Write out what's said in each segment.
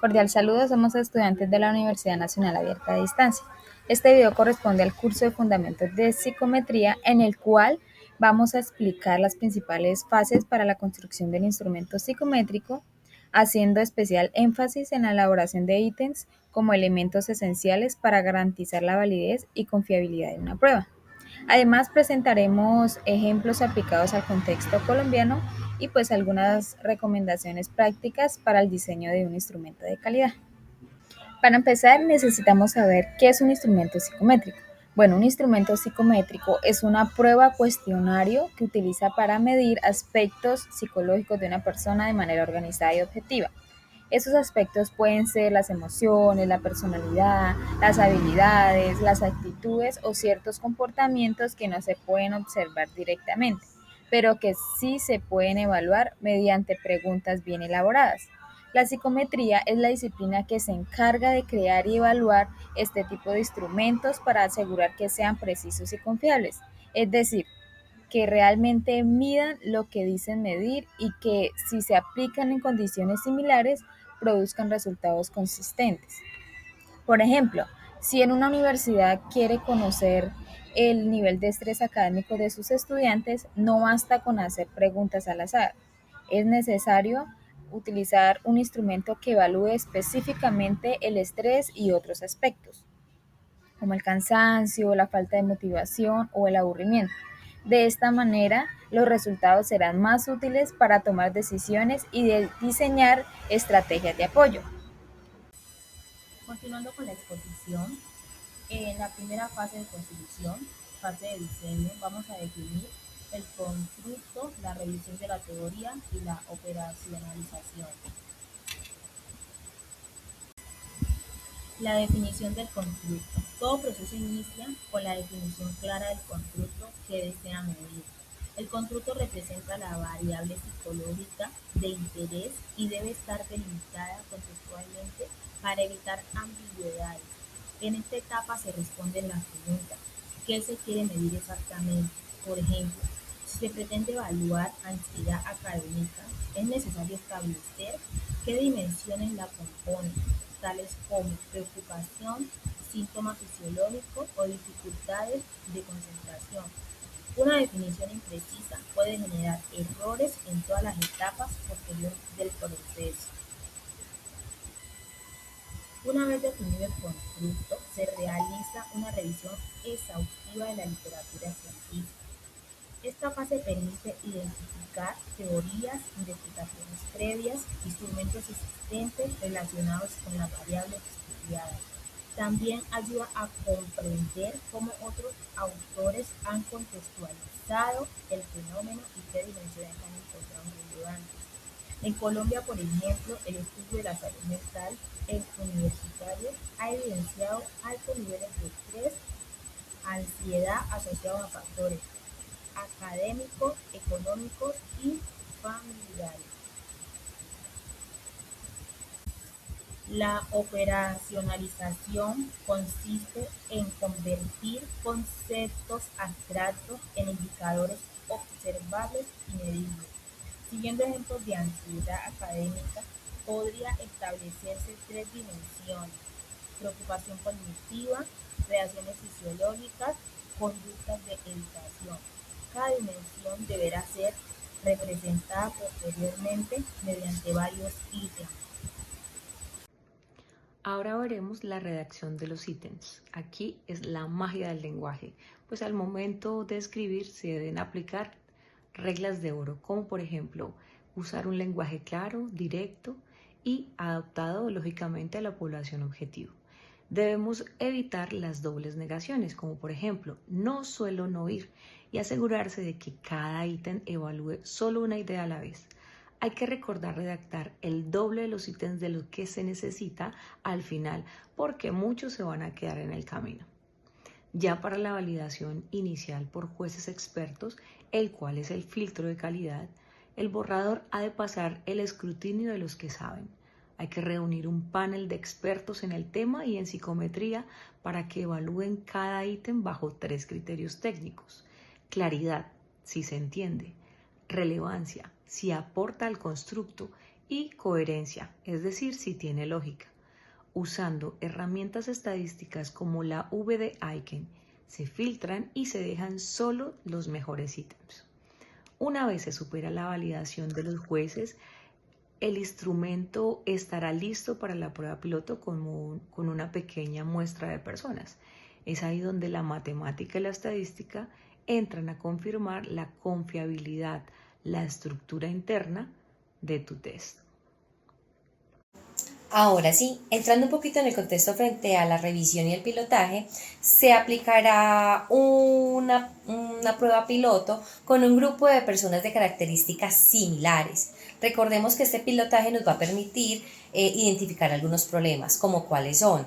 Cordial saludo, somos estudiantes de la Universidad Nacional Abierta de Distancia. Este video corresponde al curso de Fundamentos de Psicometría, en el cual vamos a explicar las principales fases para la construcción del instrumento psicométrico, haciendo especial énfasis en la elaboración de ítems como elementos esenciales para garantizar la validez y confiabilidad de una prueba. Además, presentaremos ejemplos aplicados al contexto colombiano y pues algunas recomendaciones prácticas para el diseño de un instrumento de calidad. Para empezar, necesitamos saber qué es un instrumento psicométrico. Bueno, un instrumento psicométrico es una prueba cuestionario que utiliza para medir aspectos psicológicos de una persona de manera organizada y objetiva. Esos aspectos pueden ser las emociones, la personalidad, las habilidades, las actitudes o ciertos comportamientos que no se pueden observar directamente, pero que sí se pueden evaluar mediante preguntas bien elaboradas. La psicometría es la disciplina que se encarga de crear y evaluar este tipo de instrumentos para asegurar que sean precisos y confiables, es decir, que realmente midan lo que dicen medir y que, si se aplican en condiciones similares, produzcan resultados consistentes. Por ejemplo, si en una universidad quiere conocer el nivel de estrés académico de sus estudiantes, no basta con hacer preguntas al azar. Es necesario utilizar un instrumento que evalúe específicamente el estrés y otros aspectos, como el cansancio, la falta de motivación o el aburrimiento. De esta manera, los resultados serán más útiles para tomar decisiones y diseñar estrategias de apoyo. Continuando con la exposición, en la primera fase de construcción, fase de diseño, vamos a definir el constructo, la revisión de la teoría y la operacionalización. La definición del constructo. Todo proceso inicia con la definición clara del constructo que desea medir. El constructo representa la variable psicológica de interés y debe estar delimitada contextualmente para evitar ambigüedades. En esta etapa se responden las preguntas: ¿qué se quiere medir exactamente? Por ejemplo, si se pretende evaluar ansiedad académica, es necesario establecer qué dimensiones la componen, tales como preocupación, síntomas fisiológicos o dificultades de concentración. Una definición imprecisa puede generar errores en todas las etapas posteriores del proceso. Una vez definido el constructo, se realiza una revisión exhaustiva de la literatura científica. Esta fase permite identificar teorías, investigaciones previas, instrumentos existentes relacionados con las variables estudiadas. También ayuda a comprender cómo otros autores han contextualizado el fenómeno y qué dimensiones han encontrado relevantes. En Colombia, por ejemplo, el estudio de la salud mental en universitarios ha evidenciado altos niveles de estrés, ansiedad asociados a factores académicos, económicos y familiares. La operacionalización consiste en convertir conceptos abstractos en indicadores observables y medibles. Siguiendo ejemplos de ansiedad académica, podría establecerse tres dimensiones: preocupación cognitiva, reacciones fisiológicas, conductas de evitación. Cada dimensión deberá ser representada posteriormente mediante varios ítems. Ahora veremos la redacción de los ítems. Aquí es la magia del lenguaje, pues al momento de escribir se deben aplicar reglas de oro, como por ejemplo usar un lenguaje claro, directo y adaptado lógicamente a la población objetivo. Debemos evitar las dobles negaciones, como por ejemplo no suelo no ir, y asegurarse de que cada ítem evalúe solo una idea a la vez. Hay que recordar redactar el doble de los ítems de lo que se necesita al final, porque muchos se van a quedar en el camino. Ya para la validación inicial por jueces expertos, el cual es el filtro de calidad, el borrador ha de pasar el escrutinio de los que saben. Hay que reunir un panel de expertos en el tema y en psicometría para que evalúen cada ítem bajo 3 criterios técnicos: claridad, si se entiende; relevancia, si aporta al constructo; y coherencia, es decir, si tiene lógica. Usando herramientas estadísticas como la V de Aiken, se filtran y se dejan solo los mejores ítems. Una vez se supera la validación de los jueces, el instrumento estará listo para la prueba piloto con una pequeña muestra de personas. Es ahí donde la matemática y la estadística entran a confirmar la confiabilidad, la estructura interna de tu test. Ahora sí, entrando un poquito en el contexto frente a la revisión y el pilotaje, se aplicará una prueba piloto con un grupo de personas de características similares. Recordemos que este pilotaje nos va a permitir identificar algunos problemas, como cuáles son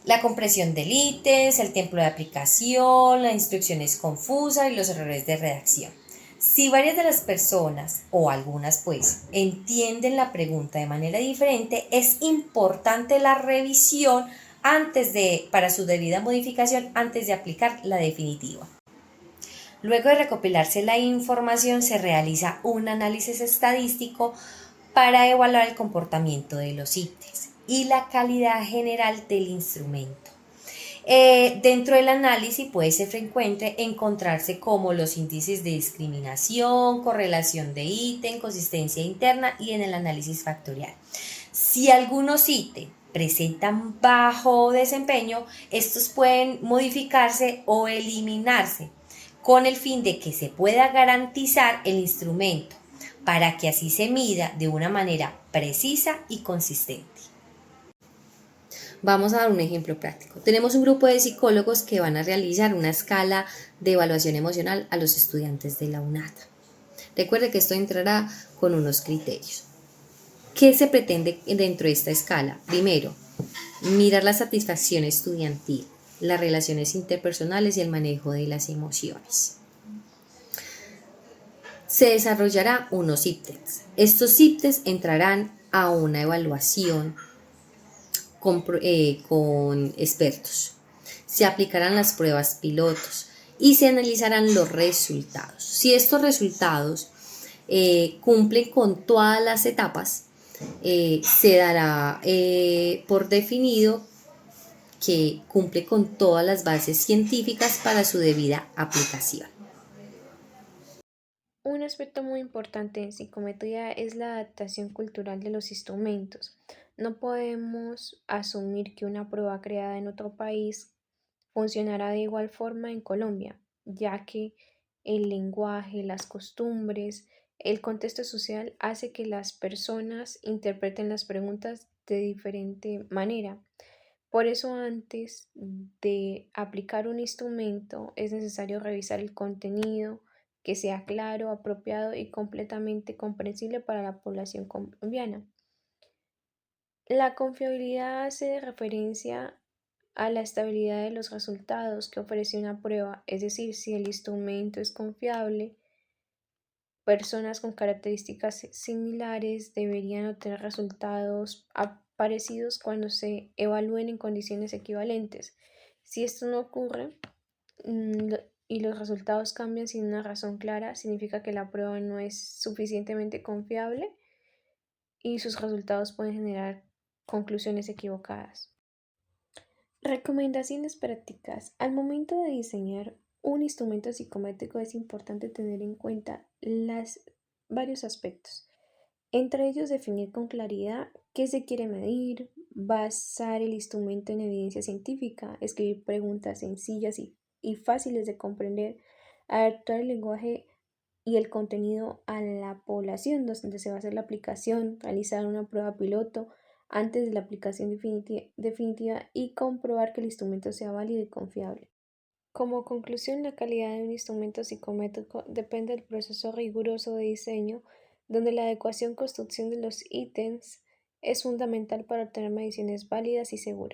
la compresión del ítems, el tiempo de aplicación, las instrucciones confusas y los errores de redacción. Si varias de las personas, o algunas pues, entienden la pregunta de manera diferente, es importante la revisión para su debida modificación antes de aplicar la definitiva. Luego de recopilarse la información, se realiza un análisis estadístico para evaluar el comportamiento de los ítems y la calidad general del instrumento. Dentro del análisis puede ser frecuente encontrarse como los índices de discriminación, correlación de ítem, consistencia interna y en el análisis factorial. Si algunos ítems presentan bajo desempeño, estos pueden modificarse o eliminarse con el fin de que se pueda garantizar el instrumento para que así se mida de una manera precisa y consistente. Vamos a dar un ejemplo práctico. Tenemos un grupo de psicólogos que van a realizar una escala de evaluación emocional a los estudiantes de la UNATA. Recuerde que esto entrará con unos criterios. ¿Qué se pretende dentro de esta escala? Primero, mirar la satisfacción estudiantil, las relaciones interpersonales y el manejo de las emociones. Se desarrollará unos ítems. Estos ítems entrarán a una evaluación con expertos. Se aplicarán las pruebas pilotos y se analizarán los resultados. Si estos resultados cumplen con todas las etapas, se dará por definido que cumple con todas las bases científicas para su debida aplicación. Un aspecto muy importante en psicometría es la adaptación cultural de los instrumentos. No podemos asumir que una prueba creada en otro país funcionará de igual forma en Colombia, ya que el lenguaje, las costumbres, el contexto social hace que las personas interpreten las preguntas de diferente manera. Por eso, antes de aplicar un instrumento, es necesario revisar el contenido, que sea claro, apropiado y completamente comprensible para la población colombiana. La confiabilidad hace referencia a la estabilidad de los resultados que ofrece una prueba, es decir, si el instrumento es confiable, personas con características similares deberían obtener resultados parecidos cuando se evalúen en condiciones equivalentes. Si esto no ocurre y los resultados cambian sin una razón clara, significa que la prueba no es suficientemente confiable y sus resultados pueden generar conclusiones equivocadas. Recomendaciones prácticas. Al momento de diseñar un instrumento psicométrico es importante tener en cuenta varios aspectos. Entre ellos, definir con claridad qué se quiere medir, basar el instrumento en evidencia científica, escribir preguntas sencillas y fáciles de comprender, adaptar el lenguaje y el contenido a la población donde se va a hacer la aplicación, realizar una prueba piloto antes de la aplicación definitiva y comprobar que el instrumento sea válido y confiable. Como conclusión, la calidad de un instrumento psicométrico depende del proceso riguroso de diseño, donde la adecuación y construcción de los ítems es fundamental para obtener mediciones válidas y seguras.